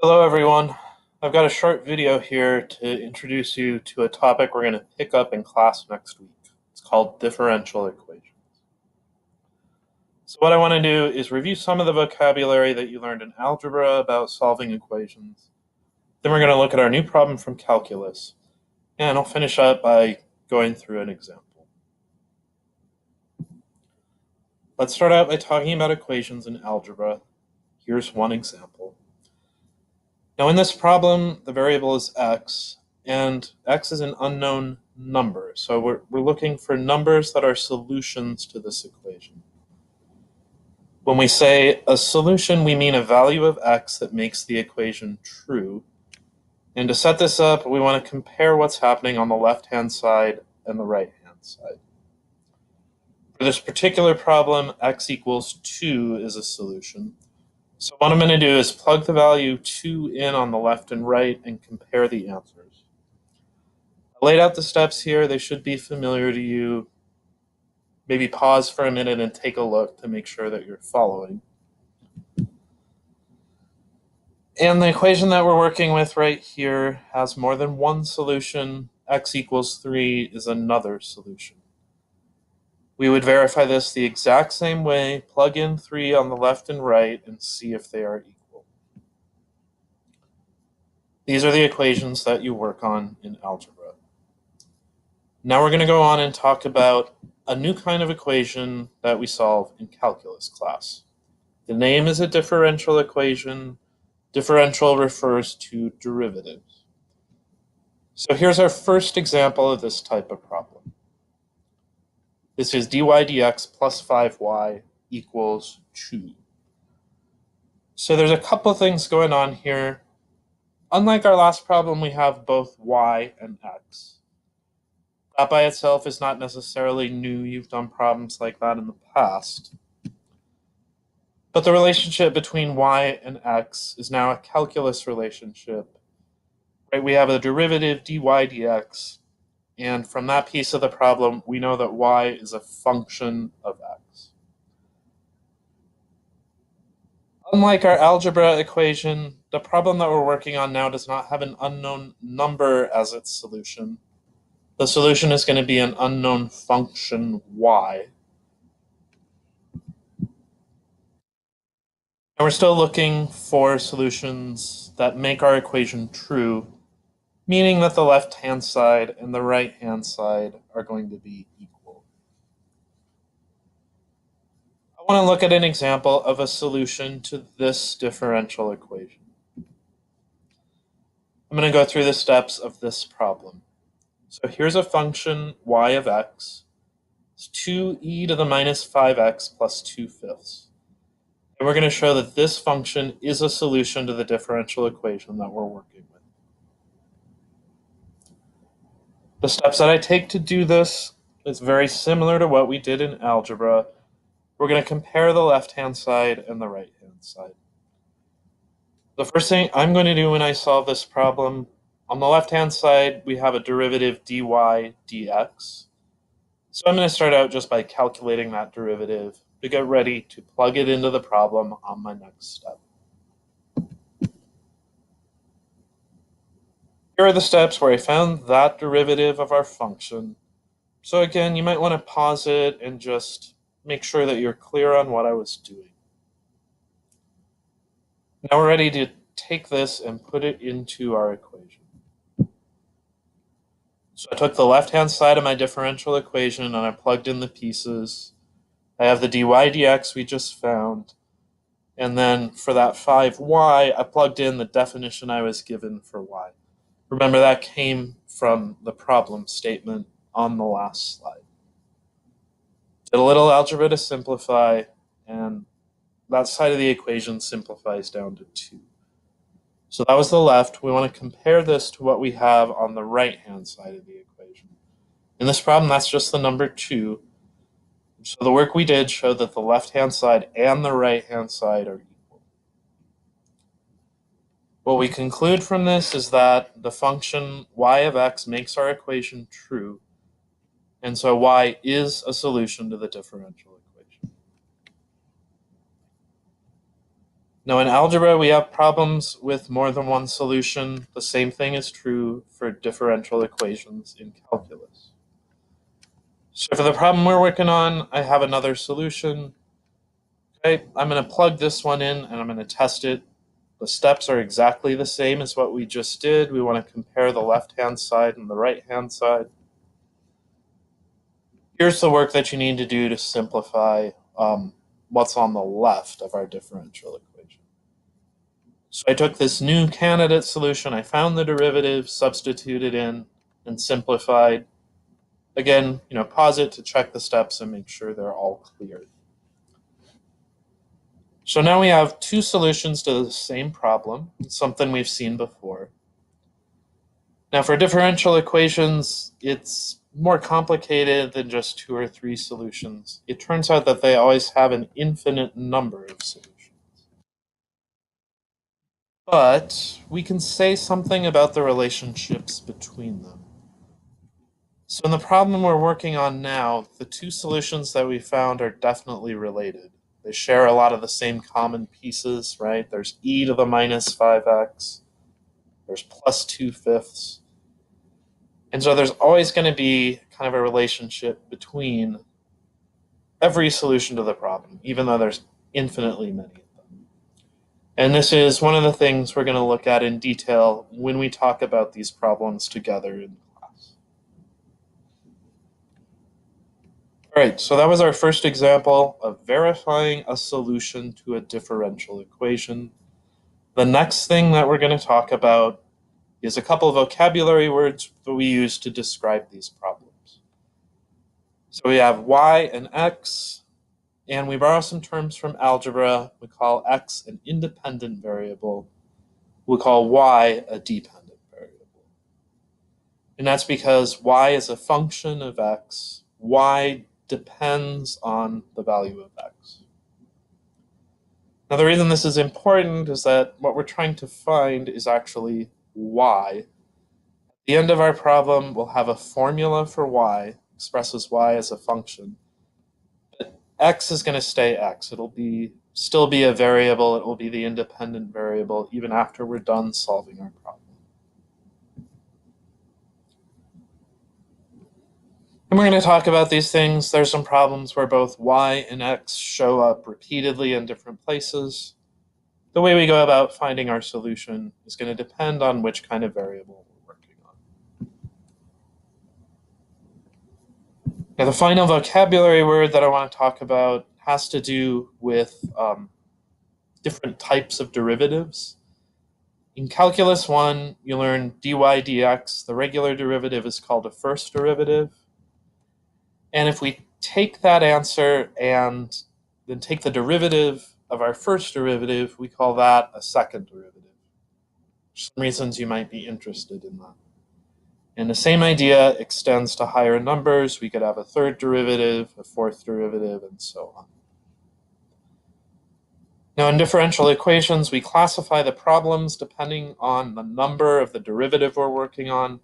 Hello everyone. I've got a short video here to introduce you to a topic we're going to pick up in class next week. It's called differential equations. So what I want to do is review some of the vocabulary that you learned in algebra about solving equations. Then we're going to look at our new problem from calculus, and I'll finish up by going through an example. Let's start out by talking about equations in algebra. Here's one example. Now in this problem, the variable is x, and x is an unknown number. So we're looking for numbers that are solutions to this equation. When we say a solution, we mean a value of x that makes the equation true. And to set this up, we want to compare what's happening on the left-hand side and the right-hand side. For this particular problem, x equals 2 is a solution. So what I'm going to do is plug the value 2 in on the left and right and compare the answers. I laid out the steps here. They should be familiar to you. Maybe pause for a minute and take a look to make sure that you're following. And the equation that we're working with right here has more than one solution. X equals 3 is another solution. We would verify this the exact same way, plug in 3 on the left and right, and see if they are equal. These are the equations that you work on in algebra. Now we're going to go on and talk about a new kind of equation that we solve in calculus class. The name is a differential equation. Differential refers to derivatives. So here's our first example of this type of problem. This is dy dx plus 5y equals 2. So there's a couple of things going on here. Unlike our last problem, we have both y and x. That by itself is not necessarily new. You've done problems like that in the past. But the relationship between y and x is now a calculus relationship. Right? We have a derivative dy dx, and from that piece of the problem, we know that y is a function of x. Unlike our algebra equation, the problem that we're working on now does not have an unknown number as its solution. The solution is going to be an unknown function y. And we're still looking for solutions that make our equation true, meaning that the left-hand side and the right-hand side are going to be equal. I want to look at an example of a solution to this differential equation. I'm going to go through the steps of this problem. So here's a function y of x. It's 2e to the minus 5x plus 2/5. And we're going to show that this function is a solution to the differential equation that we're working with. The steps that I take to do this is very similar to what we did in algebra. We're going to compare the left-hand side and the right-hand side. The first thing I'm going to do when I solve this problem, on the left-hand side, we have a derivative dy dx. So I'm going to start out just by calculating that derivative to get ready to plug it into the problem on my next step. Here are the steps where I found that derivative of our function. So again, you might want to pause it and just make sure that you're clear on what I was doing. Now we're ready to take this and put it into our equation. So I took the left-hand side of my differential equation and I plugged in the pieces. I have the dy dx we just found. And then for that 5y, I plugged in the definition I was given for y. Remember, that came from the problem statement on the last slide. Did a little algebra to simplify, and that side of the equation simplifies down to 2. So that was the left. We want to compare this to what we have on the right-hand side of the equation. In this problem, that's just the number 2. So the work we did showed that the left-hand side and the right-hand side are equal. What we conclude from this is that the function y of x makes our equation true, and so y is a solution to the differential equation. Now in algebra, we have problems with more than one solution. The same thing is true for differential equations in calculus. So for the problem we're working on, I have another solution. Okay, I'm going to plug this one in and I'm going to test it. The steps are exactly the same as what we just did. We want to compare the left-hand side and the right-hand side. Here's the work that you need to do to simplify what's on the left of our differential equation. So I took this new candidate solution, I found the derivative, substituted in, and simplified. Again, pause it to check the steps and make sure they're all clear. So now we have two solutions to the same problem, something we've seen before. Now for differential equations, it's more complicated than just two or three solutions. It turns out that they always have an infinite number of solutions. But we can say something about the relationships between them. So in the problem we're working on now, the two solutions that we found are definitely related. They share a lot of the same common pieces, right? There's e to the minus 5x, there's plus 2/5. And so there's always going to be kind of a relationship between every solution to the problem, even though there's infinitely many of them. And this is one of the things we're going to look at in detail when we talk about these problems together in class. All right, so that was our first example of verifying a solution to a differential equation. The next thing that we're going to talk about is a couple of vocabulary words that we use to describe these problems. So we have y and x, and we borrow some terms from algebra. We call x an independent variable. We call y a dependent variable. And that's because y is a function of x. Y depends on the value of x. Now the reason this is important is that what we're trying to find is actually y. At the end of our problem, we'll have a formula for y, expresses y as a function. But x is going to stay x. It'll still be a variable. It will be the independent variable even after we're done solving our problem. And we're going to talk about these things. There's some problems where both y and x show up repeatedly in different places. The way we go about finding our solution is going to depend on which kind of variable we're working on. Now, the final vocabulary word that I want to talk about has to do with different types of derivatives. In Calculus 1, you learn dy dx. The regular derivative is called a first derivative. And if we take that answer and then take the derivative of our first derivative, we call that a second derivative. For some reasons you might be interested in that. And the same idea extends to higher numbers. We could have a third derivative, a fourth derivative, and so on. Now in differential equations, we classify the problems depending on the number of the derivative we're working on.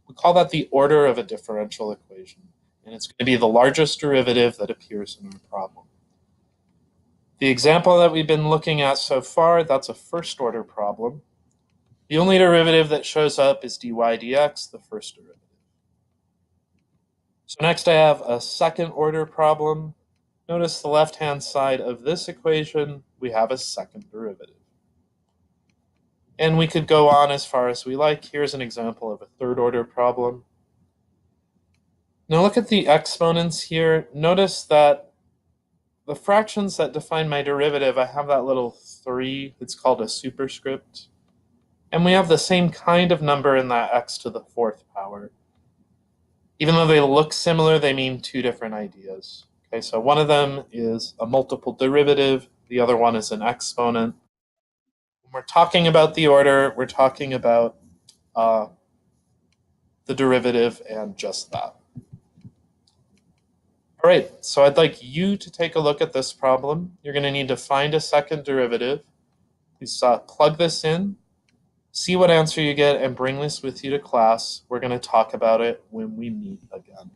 We call that the order of a differential equation. And it's going to be the largest derivative that appears in our problem. The example that we've been looking at so far, that's a first order problem. The only derivative that shows up is dy dx, the first derivative. So next I have a second order problem. Notice the left-hand side of this equation, we have a second derivative. And we could go on as far as we like. Here's an example of a third order problem. Now look at the exponents here. Notice that the fractions that define my derivative, I have that little 3. It's called a superscript. And we have the same kind of number in that x to the 4th power. Even though they look similar, they mean two different ideas. Okay, so one of them is a multiple derivative. The other one is an exponent. When we're talking about the order, we're talking about the derivative and just that. All right, so I'd like you to take a look at this problem. You're going to need to find a second derivative. Please plug this in, see what answer you get, and bring this with you to class. We're going to talk about it when we meet again.